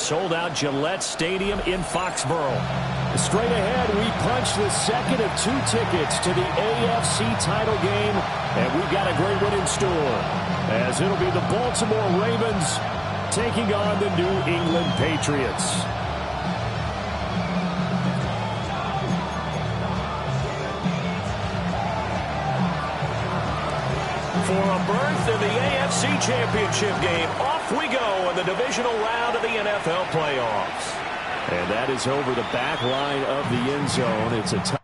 sold-out Gillette Stadium in Foxborough. Straight ahead, we punch the second of 2 tickets to the AFC title game, and we've got a great one in store, as it'll be the Baltimore Ravens taking on the New England Patriots. For a berth in the AFC Championship game, off we go in the divisional round of the NFL playoffs. And that is over the back line of the end zone. It's a tough.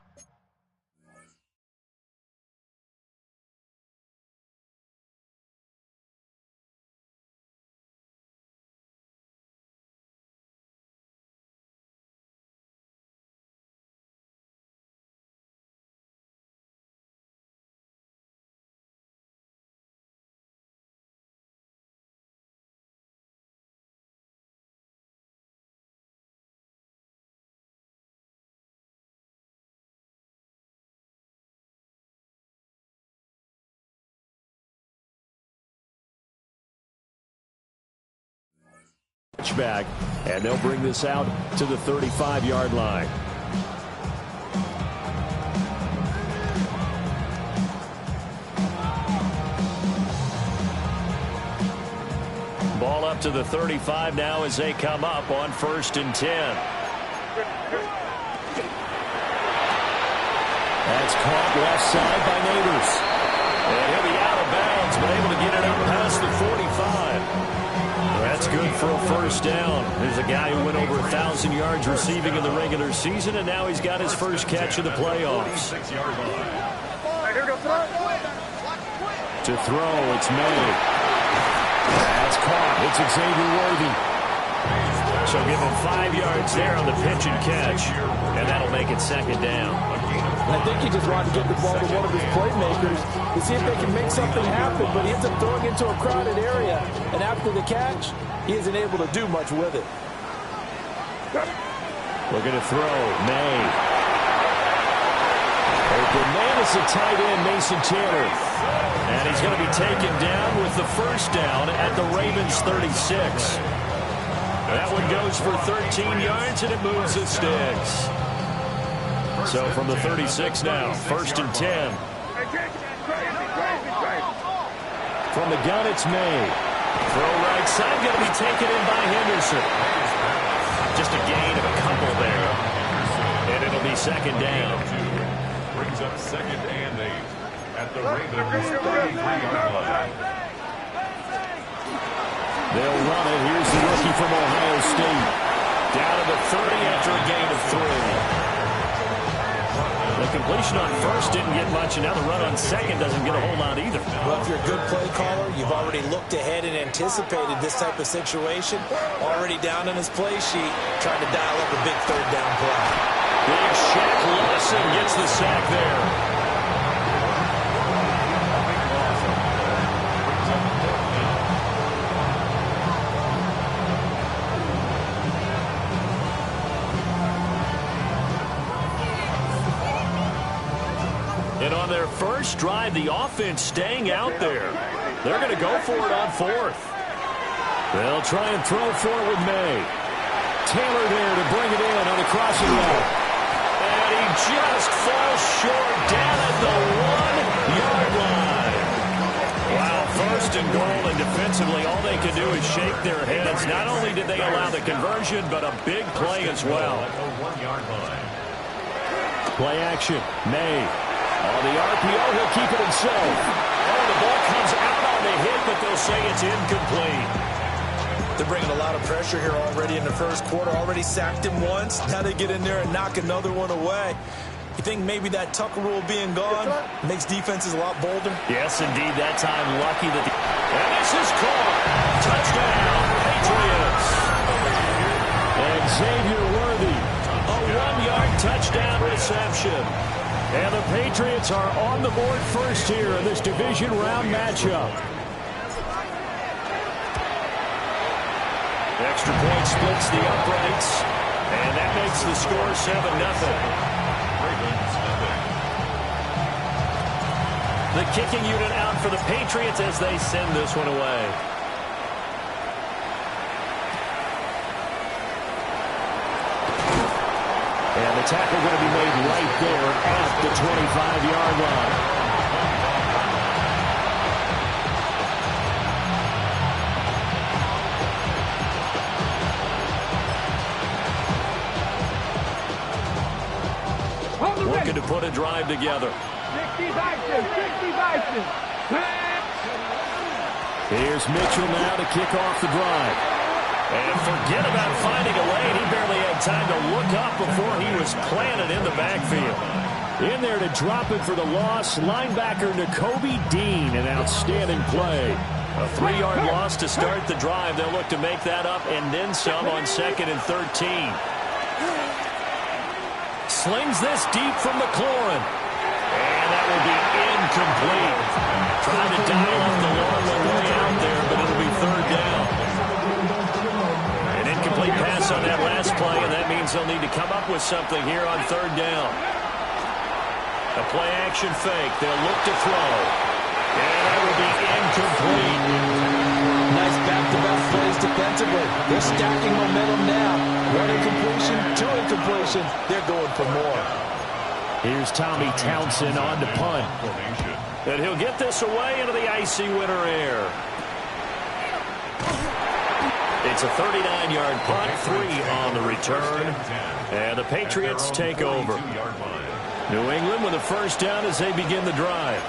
Back, and they'll bring this out to the 35-yard line. Ball up to the 35 now as they come up on 1st and 10. That's caught left side by Neighbors. And he'll be out of bounds, but able to get it up past the 45. That's good for a first down. There's a guy who went over 1,000 yards receiving in the regular season, and now he's got his first catch of the playoffs. To throw, it's May. That's caught. It's Xavier Worthy. So give him 5 yards there on the pitch and catch, and that'll make it 2nd down. I think he just wanted to get the ball to one of his playmakers to see if they can make something happen, but he ends up throwing into a crowded area. And after the catch, he isn't able to do much with it. Looking to throw, May. Open man is the tight end, Mason Taylor. And he's going to be taken down with the first down at the Ravens 36. That one goes for 13 yards, and it moves the sticks. So from the 36 now, 1st and 10. From the gun, it's May. Throw right side, going to be taken in by Henderson. Just a gain of a couple there. And it'll be 2nd down. Brings up 2nd and 8 at the Ravens 33-yard line. They'll run it. Here's the rookie from Ohio State. Down to the 30 after a gain of 3. The completion on 1st didn't get much, and now the run on 2nd doesn't get a whole lot either. Well, if you're a good play caller, you've already looked ahead and anticipated this type of situation. Already down in his play sheet, trying to dial up a big 3rd down play. Big Shaq Lawson gets the sack there. And on their first drive, the offense staying out there. They're going to go for it on 4th. They'll try and throw for it with May. Taylor there to bring it in on the crossing route. And he just falls short down at the 1-yard line. Wow, 1st and goal, and defensively, all they can do is shake their heads. Not only did they allow the conversion, but a big play as well. Play action, May. On the RPO, he'll keep it himself. Oh, the ball comes out on the hit, but they'll say it's incomplete. They're bringing a lot of pressure here already in the 1st quarter. Already sacked him once. Now they get in there and knock another one away. You think maybe that Tucker rule being gone makes defenses a lot bolder? Yes, indeed. That time lucky that and this is caught. Touchdown, Patriots. And Xavier Worthy, a 1-yard touchdown reception. And the Patriots are on the board first here in this division round matchup. Extra point splits the uprights, and that makes the score 7-0. The kicking unit out for the Patriots as they send this one away. The tackle going to be made right there at the 25-yard line. Looking to put a drive together. 60 action. Here's Mitchell now to kick off the drive. And forget about finding a lane. He barely had time to look up before he was planted in the backfield. In there to drop it for the loss, linebacker Nakobe Dean, an outstanding play. A 3-yard loss to start the drive. They'll look to make that up and then some on 2nd and 13. Slings this deep from McLaurin. And that will be incomplete. Trying to dial up the long one way out there, but it'll be 3rd down. An incomplete pass on that last play, and that means they'll need to come up with something here on 3rd down. A play-action fake. They'll look to throw. And that will be incomplete. Nice back-to-back plays defensively. They're stacking momentum now. 1 incompletion, 2 incompletions. They're going for more. Here's Tommy Townsend on to punt. And he'll get this away into the icy winter air. It's a 39-yard punt, 3 on the return. And the Patriots take over. New England with a 1st down as they begin the drive.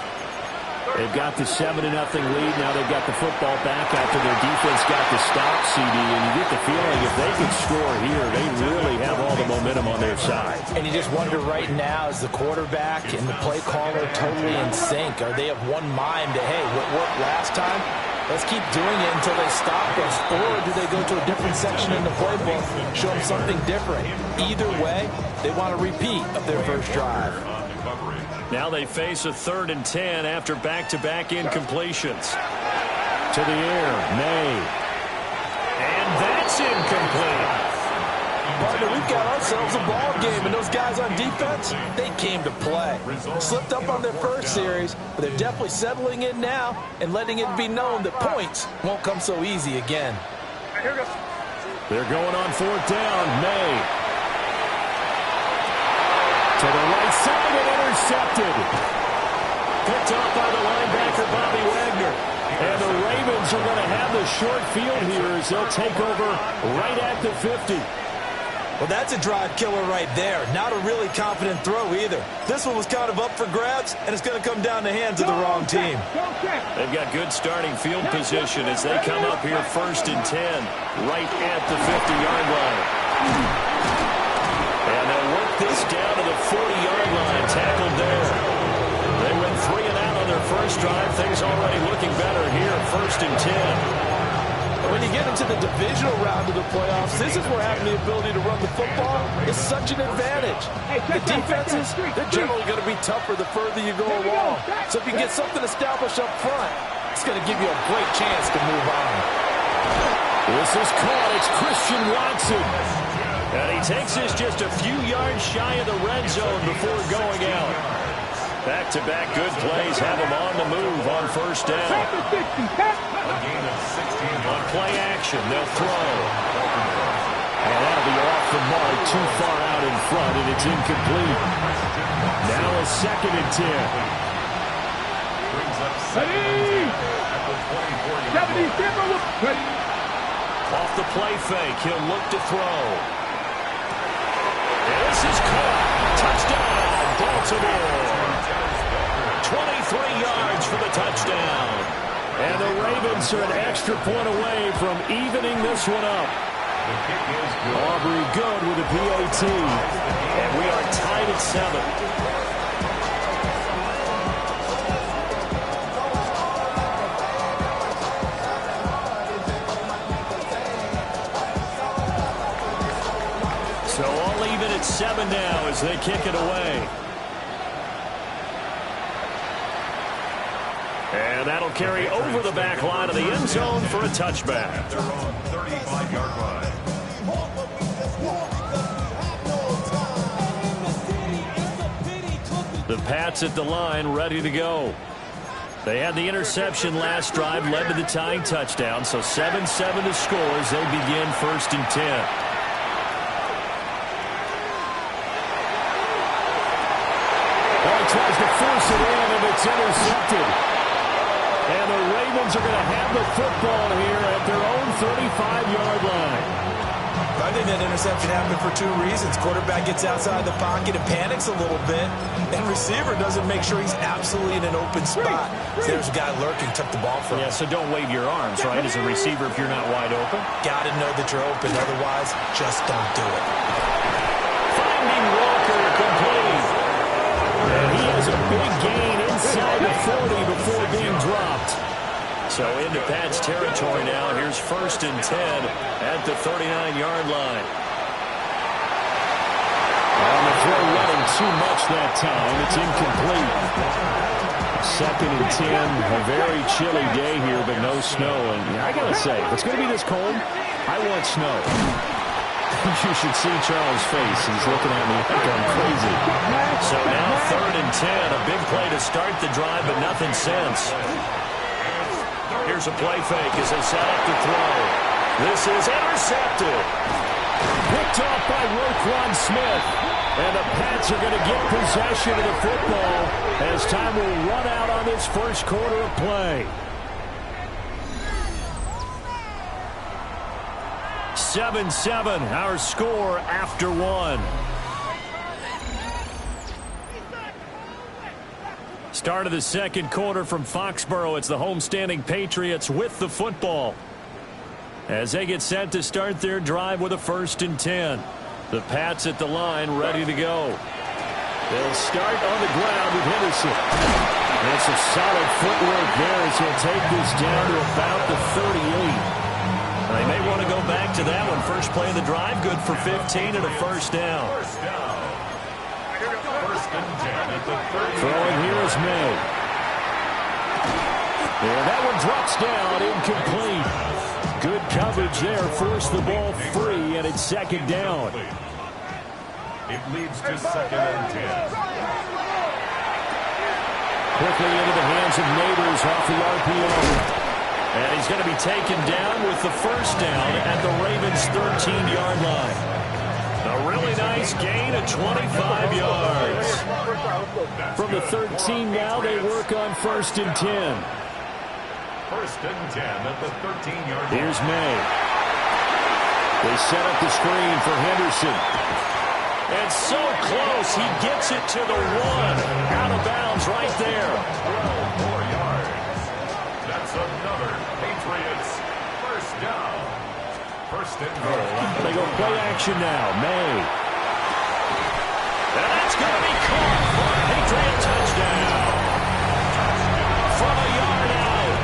They've got the 7-0 lead. Now they've got the football back after their defense got the stop, CD. And you get the feeling if they can score here, they really have all the momentum on their side. And you just wonder right now, is the quarterback and the play caller totally in sync? Are they of one mind to, hey, what worked last time? Let's keep doing it until they stop us. Or do they go to a different section in the playbook, show them something different? Either way, they want a repeat of their first drive. Now they face a 3rd and 10 after back-to-back incompletions. To the air, May. And that's incomplete. Partner, we've got ourselves a ball game, and those guys on defense, they came to play. Slipped up on their first series, but they're definitely settling in now and letting it be known that points won't come so easy again. They're going on 4th down, May. To the right side and intercepted. Picked off by the linebacker, Bobby Wagner. And the Ravens are going to have the short field here as they'll take over right at the 50. Well, that's a drive killer right there. Not a really confident throw either. This one was kind of up for grabs, and it's going to come down the hands of the wrong team. They've got good starting field position as they come up here 1st and 10 right at the 50-yard line. And they'll work this down to the 40-yard line, tackled there. They went 3 and out on their first drive. Things already looking better here, 1st and 10. When you get into the divisional round of the playoffs, this is where having the ability to run the football is such an advantage. The defenses, they're generally going to be tougher the further you go along. So if you get something established up front, it's going to give you a great chance to move on. This is caught. It's Christian Watson. And he takes this just a few yards shy of the red zone before going out. Back-to-back good plays have him on the move on 1st down. On play action, they'll throw. And that'll be off the mark, too far out in front, and it's incomplete. Now a 2nd and 10. Off the play fake, he'll look to throw. This is caught. Touchdown, Baltimore. 23 yards for the touchdown. And the Ravens are an extra point away from evening this one up. Aubrey good with a PAT. And we are tied at 7. So all even at 7 now as they kick it away. And that'll carry over the back line of the end zone for a touchback. They're on 35-yard line. The Pats at the line ready to go. They had the interception last drive, led to the tying touchdown. So 7-7 to score as they begin 1st and 10. tries to force it in, and it's intercepted. And the Ravens are going to have the football here at their own 35-yard line. I think that interception happened for two reasons. Quarterback gets outside the pocket and panics a little bit, and receiver doesn't make sure he's absolutely in an open spot. So there's a guy lurking, took the ball from him. Yeah, so don't wave your arms, right, as a receiver if you're not wide open. Got to know that you're open. Otherwise, just don't do it. Finding Walker complete. And he has a big gain inside the 40 before being dropped. So into Pat's territory now. Here's 1st and 10 at the 39-yard line. On the throw, running too much that time. It's incomplete. 2nd and 10. A very chilly day here, but no snow. And I got to say, if it's going to be this cold, I want snow. You should see Charles' face. He's looking at me like I'm crazy. So now 3rd and 10. A big play to start the drive, but nothing since. Here's a play fake as they set up to throw. This is intercepted. Picked off by Roquan Smith. And the Pats are going to get possession of the football as time will run out on this first quarter of play. 7-7, our score after one. Start of the second quarter from Foxborough. It's the homestanding Patriots with the football as they get set to start their drive with a 1st and 10. The Pats at the line ready to go. They'll start on the ground with Henderson. That's a solid footwork there as he'll take this down to about the 38. They may want to go back to that one. First play of the drive, good for 15 and a first down. Throwing here is May. And that one drops down, incomplete. Good coverage there, forced the ball free, and it's 2nd down. It leads to 2nd and 10. Quickly into the hands of Neighbors off the RPO. And he's going to be taken down with the first down at the Ravens' 13-yard line. A really nice gain of 25 yards. From the 13 now, they work on 1st and 10. 1st and 10 at the 13-yard line. Here's May. They set up the screen for Henderson. And so close, he gets it to the 1. Out of bounds right there. 12 more yards. That's another Patriots first down. 1st and goal. They go play action now. May. And that's going to be caught for a Patriot touchdown. From a yard out.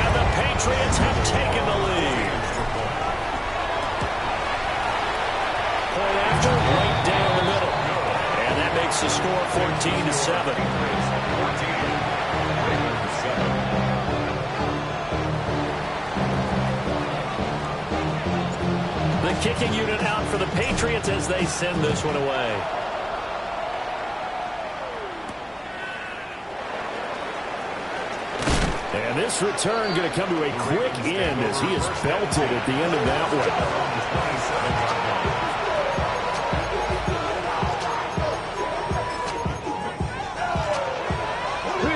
And the Patriots have taken the lead. Point after, right down the middle. And that makes the score 14-7. 14-7. The kicking unit out for the Patriots as they send this one away. And this return going to come to a quick end as he is belted at the end of that one.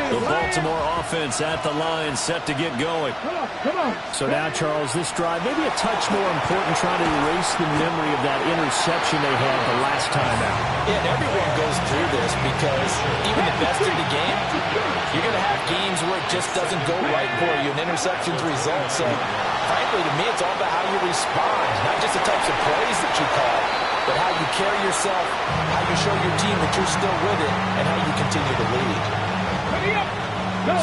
The Baltimore offense at the line, set to get going. So now, Charles, this drive, maybe a touch more important, trying to erase the memory of that interception they had the last time out. Yeah, and everyone goes through this because even the best in the game, you're going to have games where it just doesn't go right for you, and interceptions result. So, frankly, to me, it's all about how you respond, not just the types of plays that you call, but how you carry yourself, how you show your team that you're still with it, and how you continue to lead.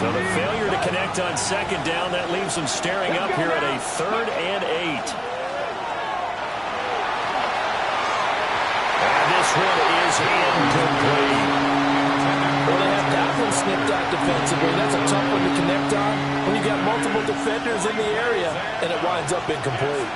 So the failure to connect on 2nd down, that leaves them staring up here at a 3rd and 8. And this one is incomplete. Well, they have that one snipped out defensively. That's a tough one to connect on when you got multiple defenders in the area, and it winds up incomplete.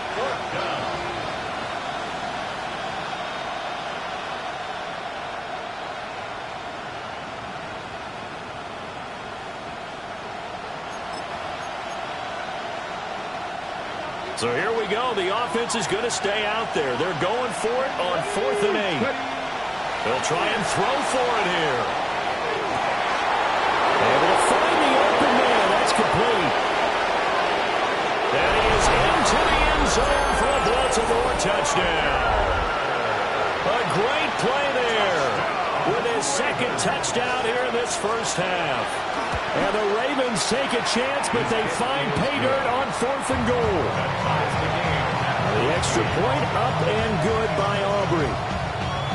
So here we go. The offense is going to stay out there. They're going for it on 4th and 8. They'll try and throw for it here. zone for a Baltimore touchdown. A great play there with his second touchdown here in this first half. And the Ravens take a chance, but they find pay dirt on 4th and goal. The extra point up and good by Aubrey.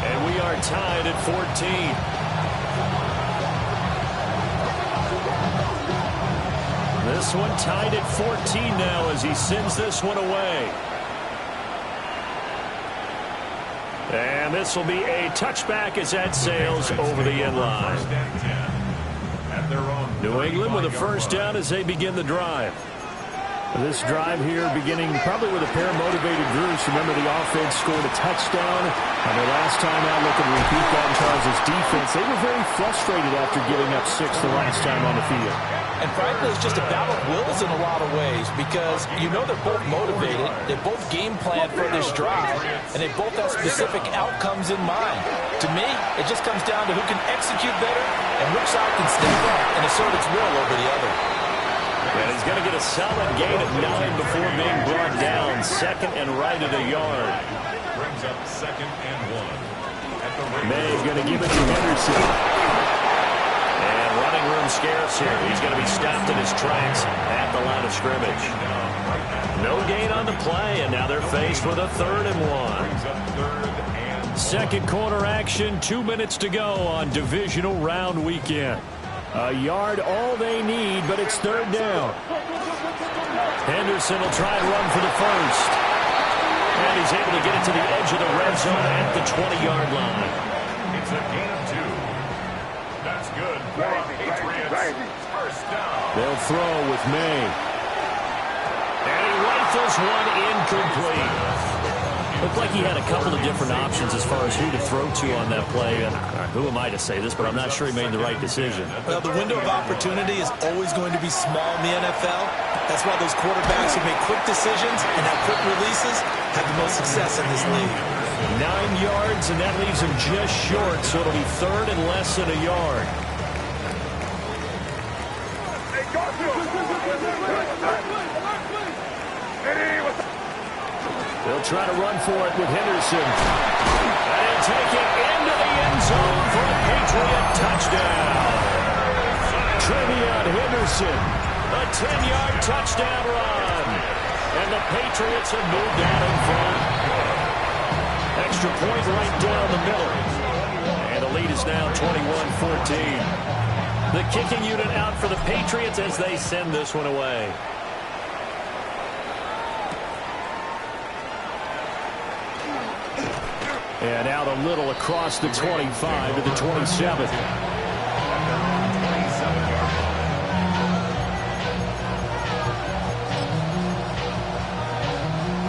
And we are tied at 14. This one tied at 14 now as he sends this one away. And this will be a touchback as that sails over the end line. New England with a first down as they begin the drive. This drive here beginning probably with a pair of motivated Drews. Remember, the offense scored a touchdown on their last time out. Looking to repeat that in Charles' defense. They were very frustrated after giving up 6 the last time on the field. And frankly, it's just a battle of wills in a lot of ways because you know they're both motivated, they both game plan for this drive, and they both have specific outcomes in mind. To me, it just comes down to who can execute better and which side can step up and assert its will over the other. And he's going to get a solid gain of 9 before being brought down. Second and right at a yard. Brings up 2nd and 1. May's going to give it to Henderson. And running room scarce here. He's going to be stopped in his tracks at the line of scrimmage. No gain on the play, and now they're faced with a 3rd and 1. Second quarter action, 2 minutes to go on divisional round weekend. A yard all they need, but it's 3rd down. Henderson will try and run for the first. And he's able to get it to the edge of the red zone at the 20-yard line. It's a gain of 2. That's good for Patriots. First down. They'll throw with May. And he rifles one incomplete. Looked like he had a couple of different options as far as who to throw to on that play. And who am I to say this, but I'm not sure he made the right decision. Well, the window of opportunity is always going to be small in the NFL. That's why those quarterbacks who make quick decisions and have quick releases have the most success in this league. 9 yards, and that leaves him just short, so it'll be 3rd and less than a yard. They'll try to run for it with Henderson. And take it into the end zone for a Patriot touchdown. Trevion Henderson, a 10-yard touchdown run. And the Patriots have moved out in front. Extra point right down the middle. And the lead is now 21-14. The kicking unit out for the Patriots as they send this one away. And out a little across the 25 to the 27.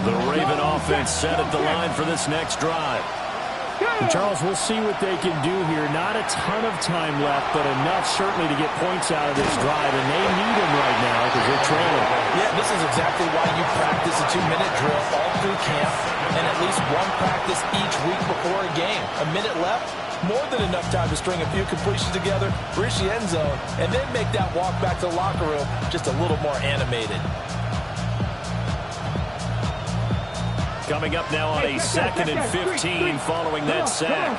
The Raven offense set at the line for this next drive. And Charles, we'll see what they can do here. Not a ton of time left, but enough certainly to get points out of this drive. And they need them right now because they're trailing. Yeah, this is exactly why you practice a 2-minute drill all through camp and at least one practice each week before a game. A minute left, more than enough time to string a few completions together, reach the end zone, and then make that walk back to the locker room just a little more animated. Coming up now on a 2nd and 15 following that sack.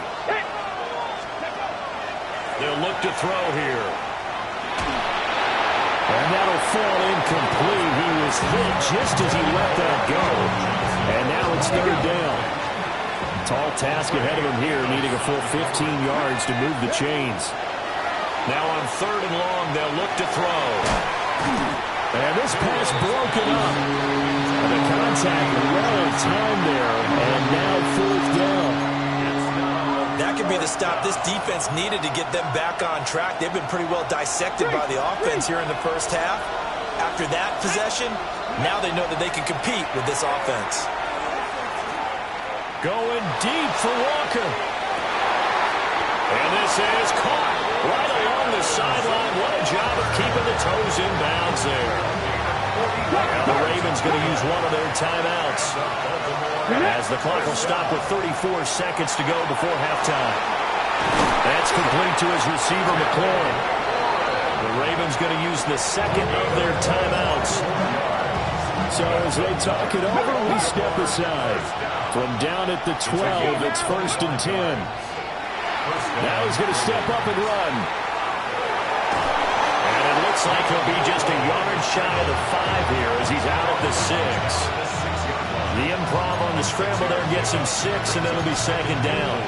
They'll look to throw here. And that'll fall incomplete. He was hit just as he let that go. And now it's 3rd down. Tall task ahead of him here, needing a full 15 yards to move the chains. Now on 3rd and long, they'll look to throw. And this pass broken up. And the contact well in time there. And now 4th down. That could be the stop this defense needed to get them back on track. They've been pretty well dissected by the offense here in the first half. After that possession, now they know that they can compete with this offense. Going deep for Walker. And this is caught right along the sideline. What a job of keeping the toes in bounds there. Now the Ravens going to use one of their timeouts. As the clock will stop with 34 seconds to go before halftime. That's complete to his receiver, McLaurin. The Ravens going to use the second of their timeouts. So as they talk it over, we step aside. From down at the 12, it's 1st and 10. Now he's going to step up and run. And it looks like he'll be just a yard shy of the 5 here as he's out at the 6. The improv on the scramble there gets him 6, and it'll be 2nd down.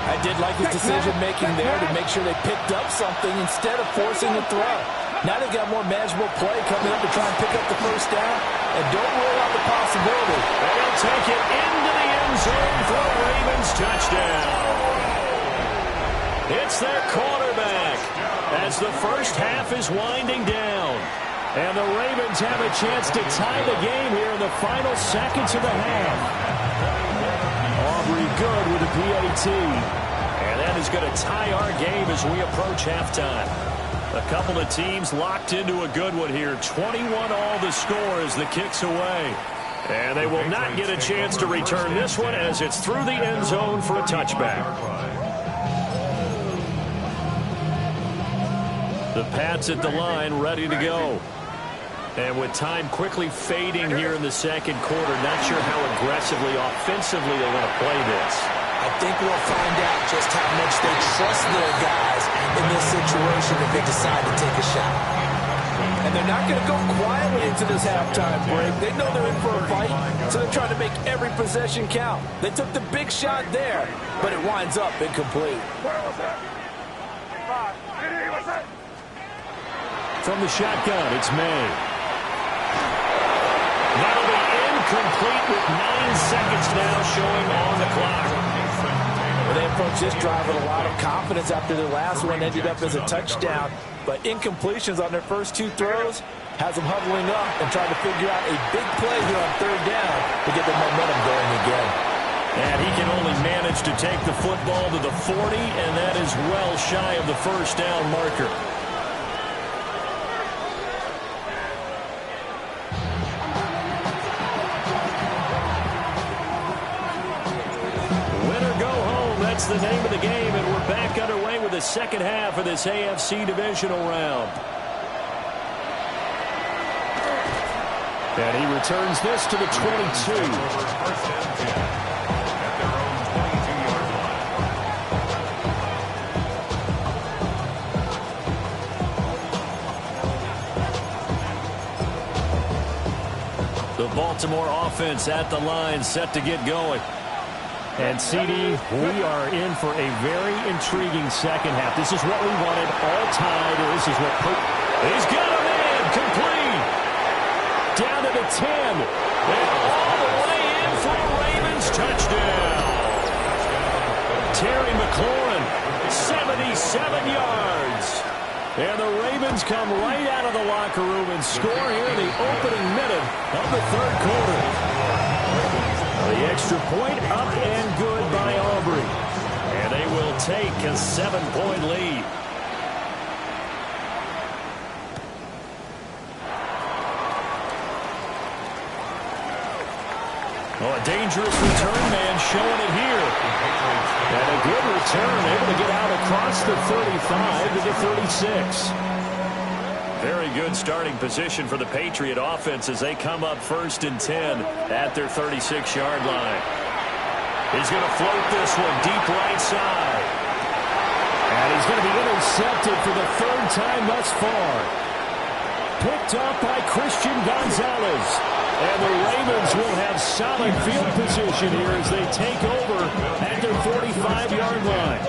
I did like his decision-making there to make sure they picked up something instead of forcing the throw. Now they've got more manageable play coming up to try and pick up the 1st down, and don't rule out the possibility. They'll take it into the end zone for a Ravens touchdown. It's their quarterback as the first half is winding down. And the Ravens have a chance to tie the game here in the final seconds of the half. Aubrey good with a PAT. And that is going to tie our game as we approach halftime. A couple of teams locked into a good one here. 21 all the score as the kick's away. And they will not get a chance to return this one as it's through the end zone for a touchback. The Pats at the line ready to go. And with time quickly fading here in the second quarter, not sure how aggressively, offensively they want to play this. I think we'll find out just how much they trust their guys in this situation if they decide to take a shot. And they're not going to go quietly into this halftime break. They know they're in for a fight, so they're trying to make every possession count. They took the big shot there, but it winds up incomplete. From the shotgun, it's May. That'll be incomplete with 9 seconds now showing on the clock. Well, they approached this drive with a lot of confidence after their last one ended up as a touchdown. But incompletions on their first 2 throws has them huddling up and trying to figure out a big play here on 3rd down to get the momentum going again. And he can only manage to take the football to the 40, and that is well shy of the 1st down marker. That's the name of the game, and we're back underway with the second half of this AFC divisional round. And he returns this to the 22. The Baltimore offense at the line, set to get going. And, CD, we are in for a very intriguing second half. This is what we wanted all tied. This is what he's got a man complete. Down to the 10. And all the way in for a Ravens touchdown. Terry McLaurin, 77 yards. And the Ravens come right out of the locker room and score here in the opening minute of the 3rd quarter. The extra point up and good by Aubrey. And they will take a 7-point lead. Oh, a dangerous return man showing it here. And a good return, able to get out across the 35 to the 36. Very good starting position for the Patriot offense as they come up 1st and 10 at their 36-yard line. He's going to float this one deep right side. And he's going to be intercepted for the 3rd time thus far. Picked up by Christian Gonzalez. And the Ravens will have solid field position here as they take over at their 45-yard line.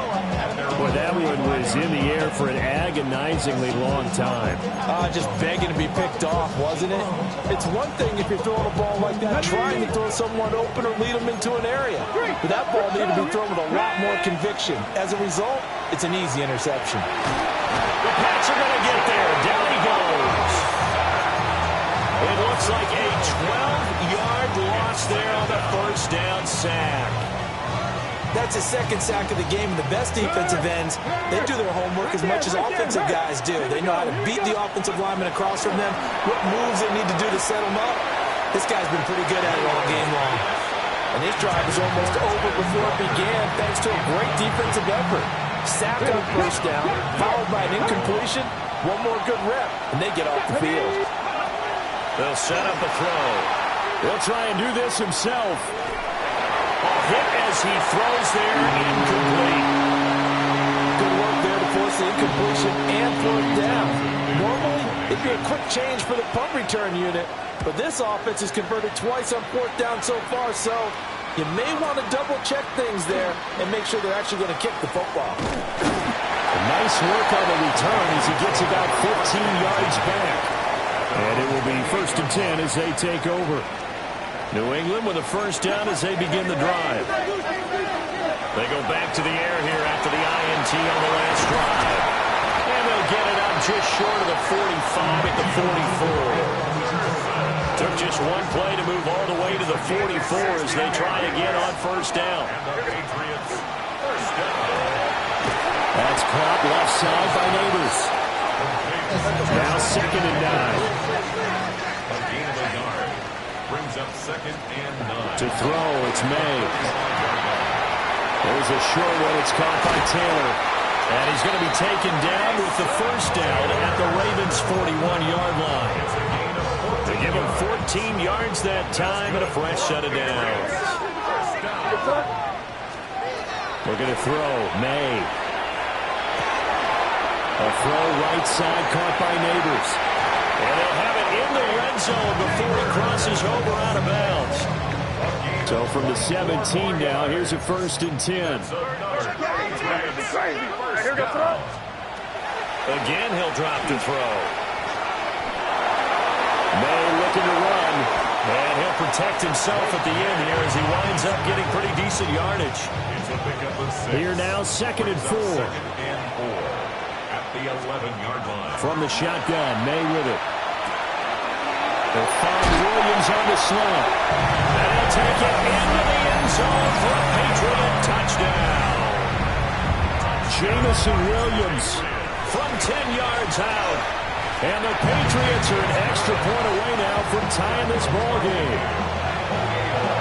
Boy, that one was in the air for an agonizingly long time. Just begging to be picked off, wasn't it? It's one thing if you're throwing a ball like that, trying to throw someone open or lead them into an area. But that ball needed to be thrown with a lot more conviction. As a result, it's an easy interception. The Pats are going to get there. Down he goes. It looks like a 12-yard loss there on the 1st down sack. That's his 2nd sack of the game. And the best defensive ends, they do their homework as much as offensive guys do. They know how to beat the offensive lineman across from them, what moves they need to do to set them up. This guy's been pretty good at it all game long. And this drive is almost over before it began thanks to a great defensive effort. Sack on 1st down, followed by an incompletion. One more good rep, and they get off the field. They'll set up a throw. He'll try and do this himself. Hit as he throws there, incomplete. Good work there to force the incompletion and fourth down. Normally, it'd be a quick change for the punt return unit, but this offense has converted twice on fourth down so far, so you may want to double-check things there and make sure they're actually going to kick the football. Nice work on the return as he gets about 15 yards back. And it will be 1st and 10 as they take over. New England with a first down as they begin the drive. They go back to the air here after the INT on the last drive. And they'll get it out just short of the 45 at the 44. Took just one play to move all the way to the 44 as they try again on first down. That's caught left side by Neighbors. Now 2nd and 9. Brings up 2nd and 9. To throw, it's May. There's a short one. It's caught by Taylor. And he's going to be taken down with the first down at the Ravens' 41-yard line. They give him 14 yards that time and a fresh set of downs. Looking to throw, May. A throw right side caught by Neighbors. And they'll have it in the red zone before it crosses over out of bounds. So from the 17 now, here's a 1st and 10. Again, he'll drop to throw. May looking to run. And he'll protect himself at the end here as he winds up getting pretty decent yardage. Here now, 2nd and 4. At the 11-yard line. From the shotgun, May with it. They'll find Williams on the slant. And he'll take it into the end zone for a Patriot touchdown. Jamison Williams from 10 yards out. And the Patriots are an extra point away now from tying this ball game.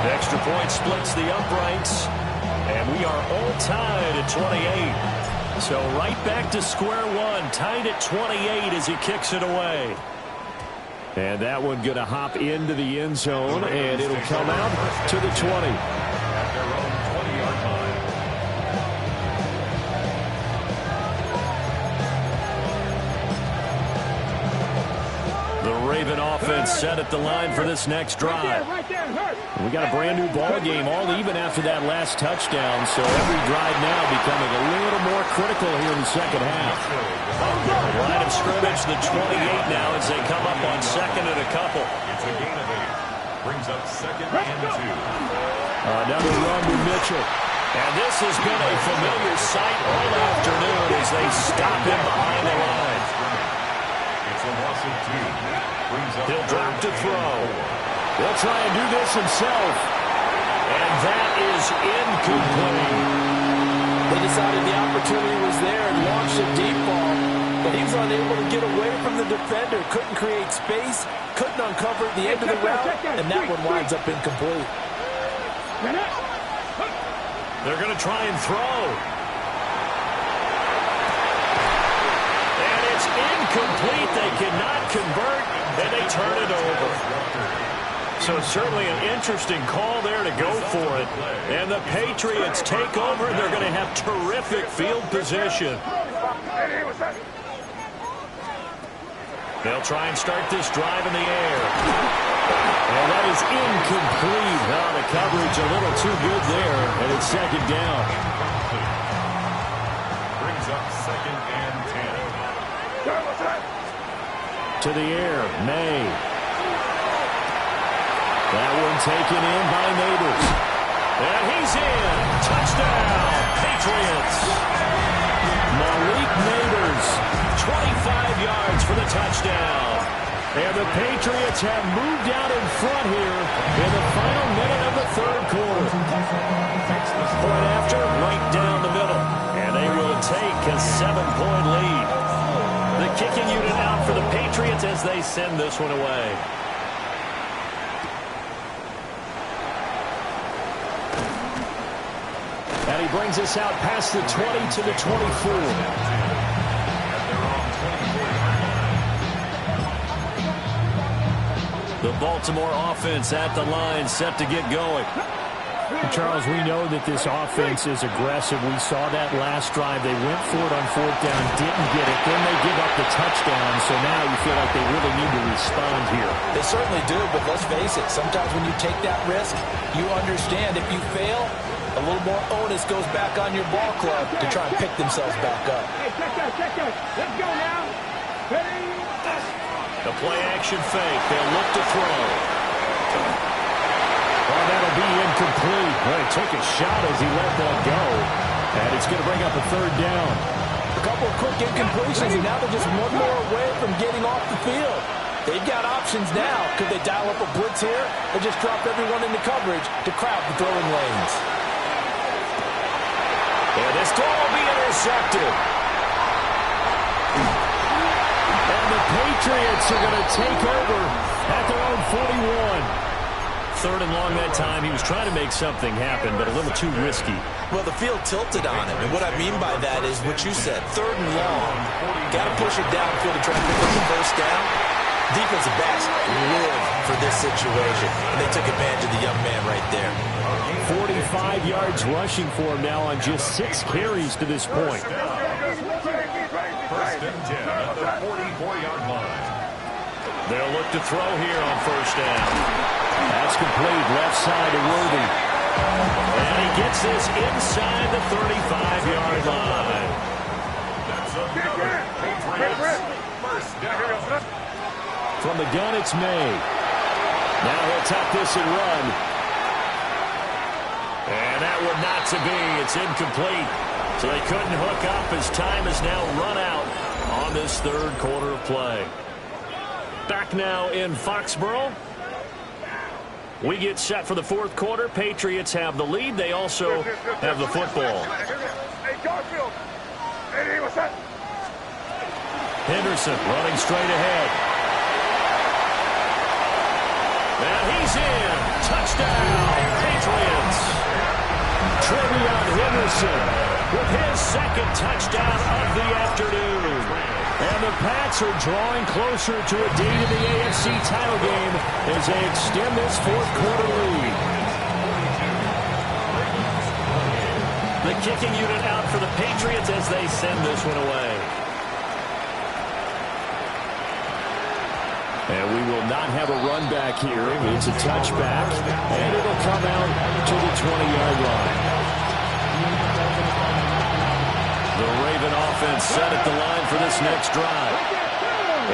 The extra point splits the uprights. And we are all tied at 28. So right back to square one, tied at 28 as he kicks it away. And that one going to hop into the end zone, and it'll come out to the 20. At their own 20-yard line. The Raven offense set at the line for this next drive. We got a brand new ball game, all even after that last touchdown, so every drive now becoming a little more critical here in the second half. The line of scrimmage, the 28 now as they come up on 2nd and a couple. It's a gain of 8. Brings up 2nd and 2. Another run to Mitchell. And this has been a familiar sight all afternoon as they stop him behind the line. It's a loss of 2. He'll drop to throw. He'll try and do this himself. And that is incomplete. They decided the opportunity was there and launched a deep ball, but he was unable to get away from the defender, couldn't create space, couldn't uncover the end of the route, and that one winds up incomplete. They're going to try and throw. And it's incomplete. They cannot convert, and they turn it over. So certainly an interesting call there to go for it. And the Patriots take over, and they're going to have terrific field position. They'll try and start this drive in the air. And that is incomplete. The coverage a little too good there, and it's 2nd down. Brings up 2nd and 10. To the air, May. That one taken in by Neighbors. And he's in. Touchdown, Patriots. Malik Neighbors, 25 yards for the touchdown. And the Patriots have moved out in front here in the final minute of the 3rd quarter. Point after, right down the middle. And they will take a 7-point lead. The kicking unit out for the Patriots as they send this one away. And he brings us out past the 20 to the 24. The Baltimore offense at the line, set to get going. Charles, we know that this offense is aggressive. We saw that last drive. They went for it on fourth down, didn't get it. Then they give up the touchdown. So now you feel like they really need to respond here. They certainly do, but let's face it. Sometimes when you take that risk, you understand if you fail, a little more onus goes back on your ball club to try and pick themselves back up. Hey, check that. Let's go now. Ready? The play-action fake. They'll look to throw. Well, that'll be incomplete. Well, he took a shot as he let that go. And it's going to bring up a third down. A couple of quick incompletions, and now they're just one more away from getting off the field. They've got options now. Could they dial up a blitz here or just drop everyone into coverage to crowd the throwing lanes? And this throw will be intercepted. And the Patriots are going to take over at their own 41. Third and long that time. He was trying to make something happen, but a little too risky. Well, the field tilted on him, and what I mean by that is what you said, third and long. Got to push it downfield to try to pick up the first down. Defensive backs live for this situation, and they took advantage of the young man right there. 45 yards rushing for him now on just 6 carries to this point. First and 10 at the 44-yard line. They'll look to throw here on first down. That's complete, left side to Worthy. And he gets this inside the 35-yard line. That's another Patriots first down. From the gun, it's May. Now he'll tap this and run. And that one not to be. It's incomplete. So they couldn't hook up as time is now run out on this third quarter of play. Back now in Foxborough. We get set for the fourth quarter. Patriots have the lead. They also have the football. Henderson running straight ahead. And he's in. Touchdown, Patriots. Trevion Henderson with his second touchdown of the afternoon. And the Pats are drawing closer to a date in the AFC title game as they extend this fourth quarter lead. The kicking unit out for the Patriots as they send this one away. And we will not have a run back here. It's a touchback, and it'll come out to the 20-yard line. The Raven offense set at the line for this next drive.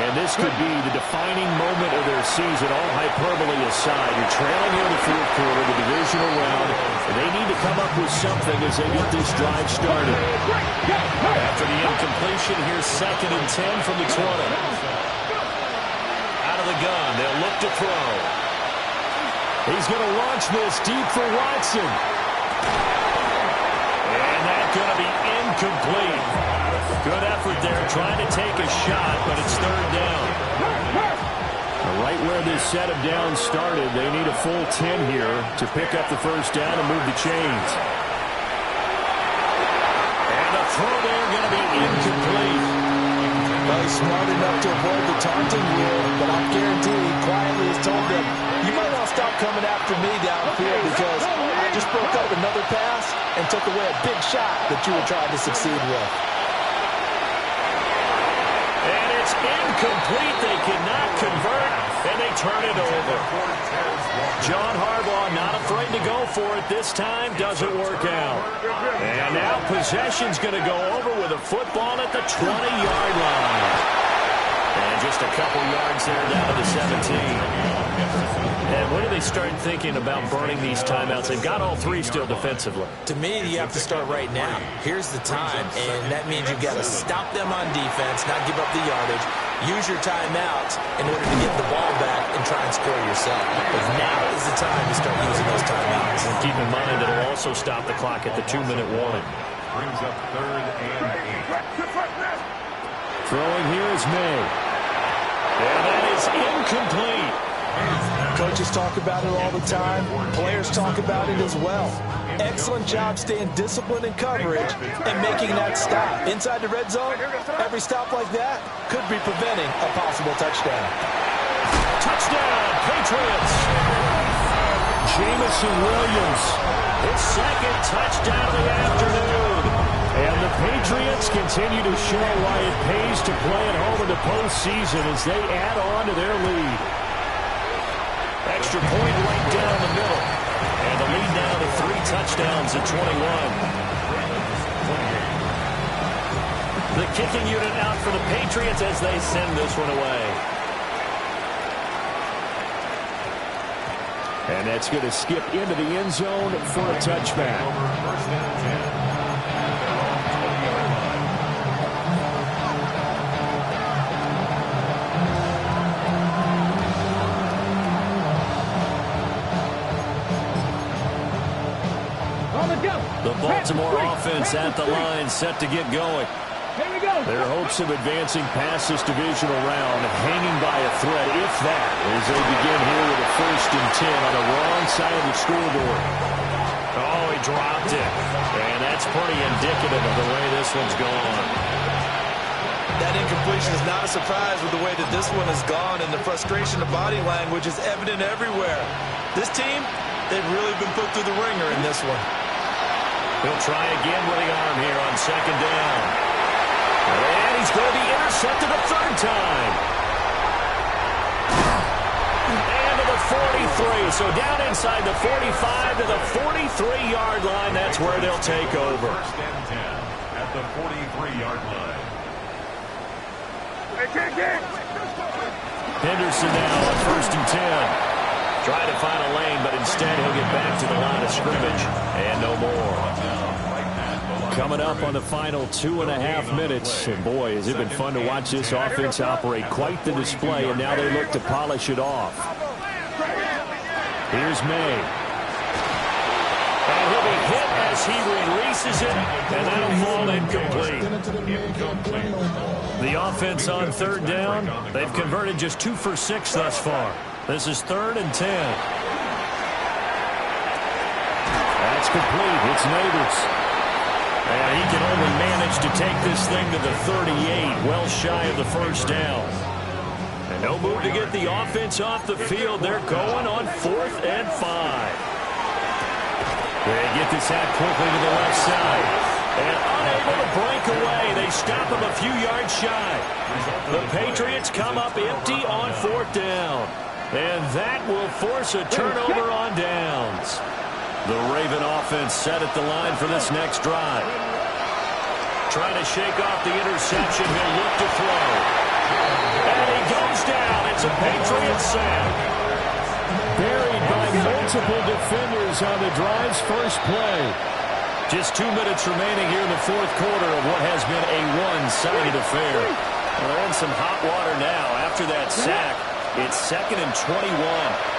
And this could be the defining moment of their season, all hyperbole aside. You're trailing here in the fourth quarter, the divisional round, and they need to come up with something as they get this drive started. After the incompletion, here's 2nd and 10 from the 20. Out of the gun, they'll look to throw. He's going to launch this deep for Watson. And that's going to be incomplete. Good effort there trying to take a shot, but it's third down. Right where this set of downs started, they need a full 10 here to pick up the first down and move the chains. And the throw there going to be incomplete. Well, he's smart enough to avoid the taunting here, but I'm guaranteed he quietly has told them, you might want to stop coming after me downfield because I just broke up another pass and took away a big shot that you were trying to succeed with. And it's incomplete. They cannot convert, and they turn it over. John Harbaugh not afraid to go for it this time. Doesn't work out. And now possession's going to go over with a football at the 20-yard line. And just a couple yards there down to the 17. And when do they start thinking about burning these timeouts? They've got all three still defensively. To me, you have to start right now. Here's the time, and that means you've got to stop them on defense, not give up the yardage. Use your timeouts in order to get the ball back and try and score yourself. Because now is the time to start using those timeouts. And keep in mind that it'll also stop the clock at the 2-minute warning. Brings up 3rd and 8. Throwing here is May. And that is incomplete. Coaches talk about it all the time. Players talk about it as well. Excellent job staying disciplined in coverage and making that stop. Inside the red zone, every stop like that could be preventing a possible touchdown. Touchdown, Patriots. Jamison Williams. His second touchdown of the afternoon. And the Patriots continue to show why it pays to play at home in the postseason as they add on to their lead. Extra point right down the middle. And the lead now to 3 touchdowns at 21. The kicking unit out for the Patriots as they send this one away. And that's going to skip into the end zone for a touchback. The Baltimore offense at the line, set to get going. Here we go. Their hopes of advancing past this divisional round hanging by a thread, if that, as they begin here with a 1st and 10 on the wrong side of the scoreboard. Oh, he dropped it. And that's pretty indicative of the way this one's gone. That incompletion is not a surprise with the way that this one has gone, and the frustration of body language is evident everywhere. This team, they've really been put through the ringer in this one. He'll try again with the arm here on 2nd down. And he's going to be intercepted a 3rd time. And to the 43. So down inside the 45 to the 43-yard line. That's where they'll take over. 1st and 10 at the 43-yard line. Henderson now on 1st and 10. Try to find a lane, but instead he'll get back to the line of scrimmage. And no more. Coming up on the final 2.5 minutes. And boy, has it been fun to watch this offense operate. Quite the display, and now they look to polish it off. Here's May. And he'll be hit as he releases it, and that'll fall incomplete. The offense on 3rd down, they've converted just 2 for 6 thus far. This is 3rd and 10. That's complete. It's Neighbors. And he can only manage to take this thing to the 38, well shy of the 1st down. And no move to get the offense off the field. They're going on 4th and 5. They get this out quickly to the left side. And unable to break away. They stop him a few yards shy. The Patriots come up empty on 4th down. And that will force a turnover on downs. The Raven offense set at the line for this next drive. Trying to shake off the interception. He'll look to throw. And he goes down. It's a Patriot sack. Buried by multiple defenders on the drive's first play. Just 2 minutes remaining here in the 4th quarter of what has been a one-sided affair. Well, they're in some hot water now. After that sack, it's 2nd and 21.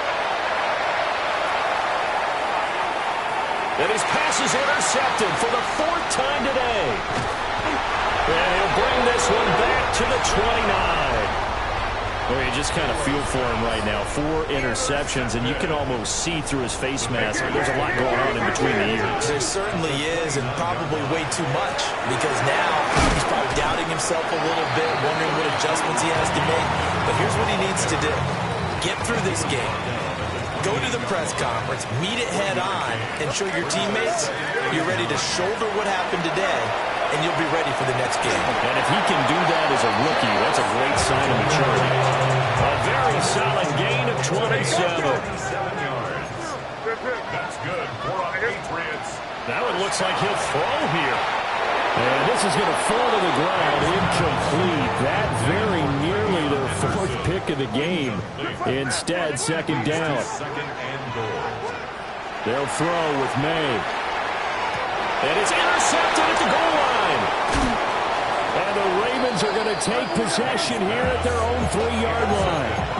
And his pass is intercepted for the 4th time today. And he'll bring this one back to the 29. Well, you just kind of feel for him right now. 4 interceptions, and you can almost see through his face mask. There's a lot going on in between the ears. There certainly is, and probably way too much, because now he's probably doubting himself a little bit, wondering what adjustments he has to make. But here's what he needs to do. Get through this game. Go to the press conference, meet it head on, and show your teammates you're ready to shoulder what happened today, and you'll be ready for the next game. And if he can do that as a rookie, that's a great sign of maturity. A very solid gain of 27. That's good for our Patriots. Now it looks like he'll throw here. And this is going to fall to the ground, incomplete. That very nearly their 4th pick of the game. Instead, 2nd down. They'll throw with May. And it's intercepted at the goal line. And the Ravens are going to take possession here at their own 3-yard line.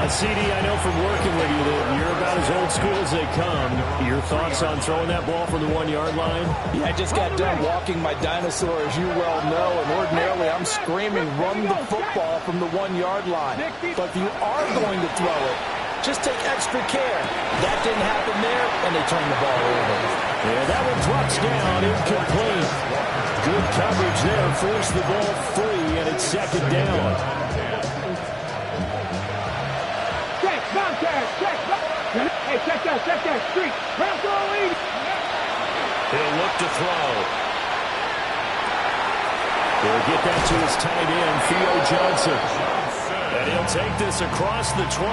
CD, I know from working with you that you're about as old school as they come. Your thoughts on throwing that ball from the 1-yard line? Yeah, I just got done walking my dinosaur, as you well know, and ordinarily I'm screaming, run the football from the 1-yard line. But if you are going to throw it, just take extra care. That didn't happen there, and they turned the ball over. Yeah, that one drops down, incomplete. Good coverage there, forced the ball free, and it's 2nd down. Hey, check that. Street. Round throwing. He'll look to throw. He'll get that to his tight end, Theo Johnson. And he'll take this across the 25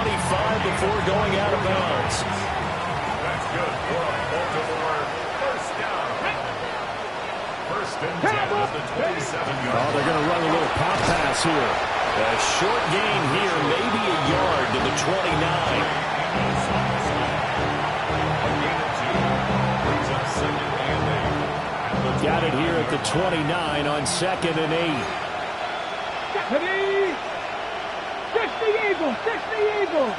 before going out of bounds. That's good for a Baltimore first down. First and 10 at the 27-yard. Oh, they're going to run a little pop pass here. A short gain here, maybe a yard to the 29. Got it here at the 29 on 2nd and 8. Ready? 60 Eagles. 60 Eagles.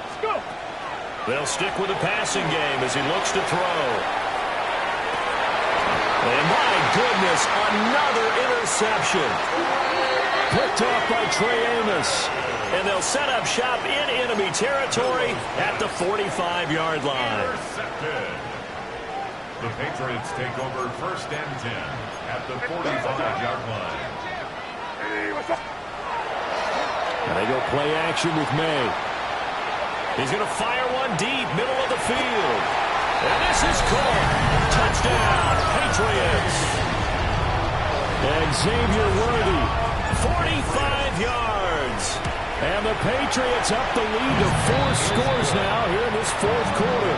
Let's go. They'll stick with the passing game as he looks to throw. And my goodness, another interception. Picked off by Trey Amos. And they'll set up shop in enemy territory at the 45-yard line. Intercepted. The Patriots take over first and 10 at the 45-yard line. And they go play action with May. He's going to fire one deep, middle of the field. And this is caught. Touchdown, Patriots. And Xavier Worthy, 45 yards. And the Patriots up the lead to 4 scores now here in this 4th quarter.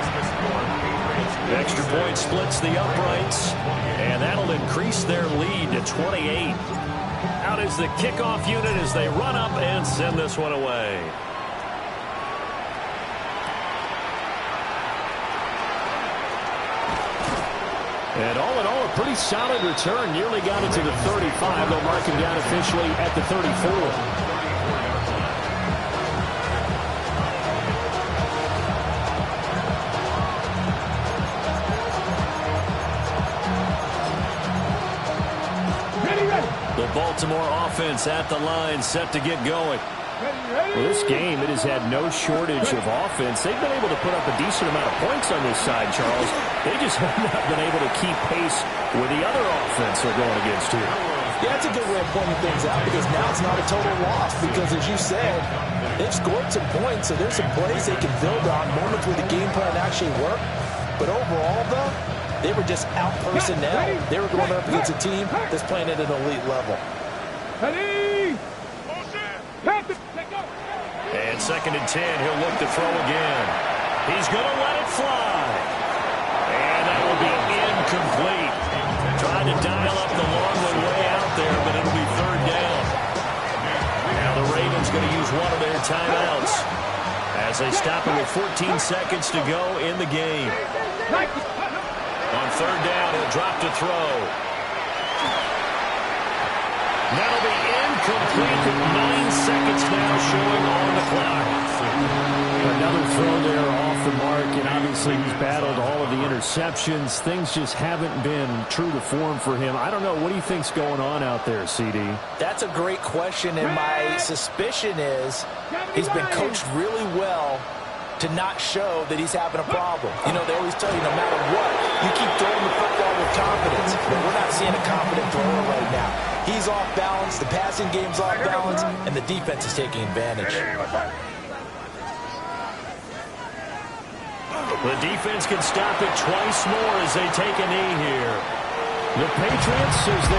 Extra point splits the uprights, and that'll increase their lead to 28. Out is the kickoff unit as they run up and send this one away. And all in all, a pretty solid return. Nearly got it to the 35. They'll mark him down officially at the 34. The Baltimore offense at the line, set to get going. Well, this game, it has had no shortage of offense. They've been able to put up a decent amount of points on this side, Charles. They just have not been able to keep pace with the other offense they're going against here. Yeah, that's a good way of pointing things out because now it's not a total loss because, as you said, they've scored some points, so there's some plays they can build on, moments where the game plan actually worked. But overall, though, they were just out personnel. They were going up against a team that's playing at an elite level. Ready? And 2nd and 10, he'll look to throw again. He's going to let it fly. And that will be incomplete. Trying to dial up the long one way out there, but it'll be 3rd down. Now the Ravens going to use one of their timeouts as they stop it with 14 seconds to go in the game. On 3rd down, he'll drop to throw. That'll be incomplete. 9 seconds now showing on the clock. Another throw there off the mark, and obviously he's battled all of the interceptions. Things just haven't been true to form for him. I don't know. What do you think's going on out there, CD? That's a great question, and my suspicion is he's been coached really well to not show that he's having a problem. You know, they always tell you no matter what, you keep throwing the football with confidence. But we're not seeing a confident thrower right now. He's off balance, the passing game's off balance, and the defense is taking advantage. The defense can stop it twice more as they take a knee here. The Patriots, as they